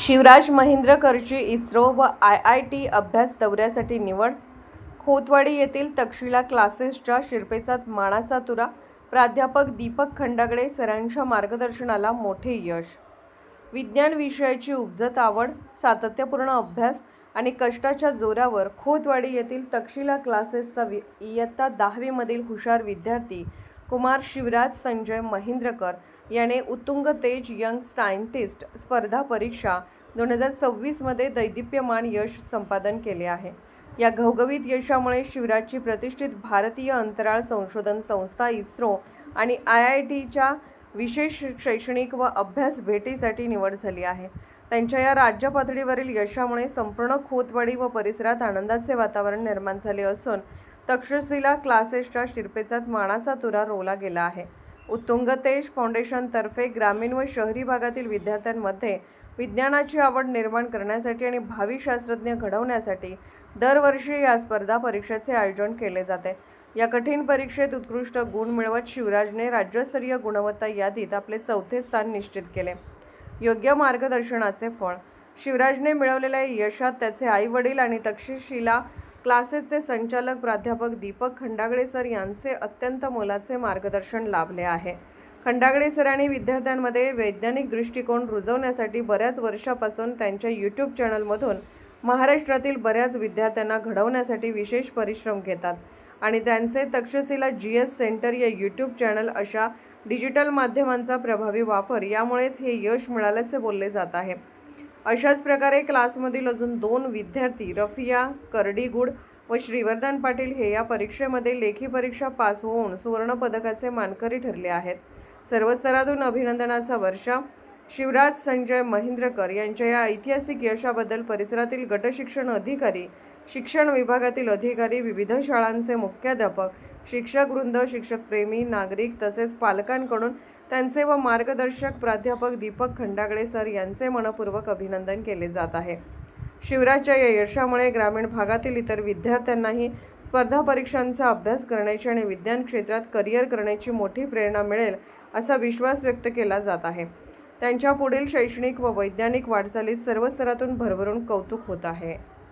शिवराज महेंद्रकरची इस्रो व IIT अभ्यास दौऱ्यासाठी निवड. खोतवाडी येथील तक्षशिला क्लासेसच्या शिरपेचात मानाचा तुरा. प्राध्यापक दीपक खंडागळे सरांच्या मार्गदर्शनाला मोठे यश. विज्ञान विषयाची उपजत आवड, सातत्यपूर्ण अभ्यास आणि कष्टाच्या जोरावर खोतवाडी येथील तक्षशिला क्लासेसचा इयत्ता 10वी मधील हुशार विद्यार्थी कुमार शिवराज संजय महेंद्रकर याने उत्तुंग तेज यंग सायंटिस्ट स्पर्धा परीक्षा 2026 मध्ये दैदिप्यमान यश संपादन केले आहे. या घवघवीत यशामुळे शिवराजची प्रतिष्ठित भारतीय अंतराळ संशोधन संस्था इस्रो आणि IITच्या विशेष शैक्षणिक व अभ्यास भेटीसाठी निवड झाली आहे. त्यांच्या या राज्य पातळीवरील यशामुळे संपूर्ण खोतवाडी व परिसरात आनंदाचे वातावरण निर्माण झाले असून तक्षशिला क्लासेसच्या शिरपेचात मानाचा तुरा रोवला गेला आहे. उत्तुंग तेज फाउंडेशनतर्फे ग्रामीण व शहरी भागातील विद्यार्थ्यांमध्ये विज्ञानाची आवड निर्माण करण्यासाठी आणि भावी शास्त्रज्ञ घडवण्यासाठी दरवर्षी या स्पर्धा परीक्षेचे आयोजन केले जाते. या कठीण परीक्षेत उत्कृष्ट गुण मिळवत शिवराजने राज्यस्तरीय गुणवत्ता यादीत आपले 4थे स्थान निश्चित केले. योग्य मार्गदर्शनाचे फळ. शिवराजने मिळवलेल्या यशात त्याचे आई-वडील आणि तक्षशिला क्लासेसचे संचालक प्राध्यापक दीपक खंडागळे सर यांचे अत्यंत मोलाचे मार्गदर्शन लाभले आहे. खंडागळे सरांनी विद्यार्थ्यांमध्ये वैज्ञानिक दृष्टिकोन रुजवण्यासाठी बऱ्याच वर्षापासून त्यांच्या YouTube चॅनलमधून महाराष्ट्रातील बऱ्याच विद्यार्थ्यांना घडवण्यासाठी विशेष परिश्रम घेतात आणि त्यांचे तक्षशिला GS सेंटर या YouTube चॅनल अशा डिजिटल माध्यमांचा प्रभावी वापर यामुळेच हे यश मिळाल्याचे बोलले जात आहे. अशाच प्रकारे क्लासमधील अजून 2 विद्यार्थी रफिया करडीगुड व श्रीवर्धन पाटील हे या परीक्षेमध्ये लेखी परीक्षा पास होऊन सुवर्ण पदकाचे मानकरी ठरले आहेत. सर्व स्तरातून अभिनंदनाचा वर्षाव. शिवराज संजय महेंद्रकर यांच्या या ऐतिहासिक यशाबद्दल परिसरातील गटशिक्षण अधिकारी, शिक्षण विभागातील अधिकारी, विविध शाळांचे मुख्याध्यापक, शिक्षकवृंद, शिक्षकप्रेमी, नागरिक तसेच पालकांकडून त्यांचे व मार्गदर्शक प्राध्यापक दीपक खंडागळे सर यांचे मनपूर्वक अभिनंदन केले जात आहे. शिवराजच्या या यशामुळे ग्रामीण भागातील इतर विद्यार्थ्यांनाही स्पर्धा परीक्षांचा अभ्यास करण्याची आणि विज्ञान क्षेत्रात करिअर करण्याची मोठी प्रेरणा मिळेल असा विश्वास व्यक्त केला जात आहे. त्यांच्या पुढील शैक्षणिक व वैज्ञानिक वाटचालीत सर्व स्तरातून भरभरून कौतुक होत आहे.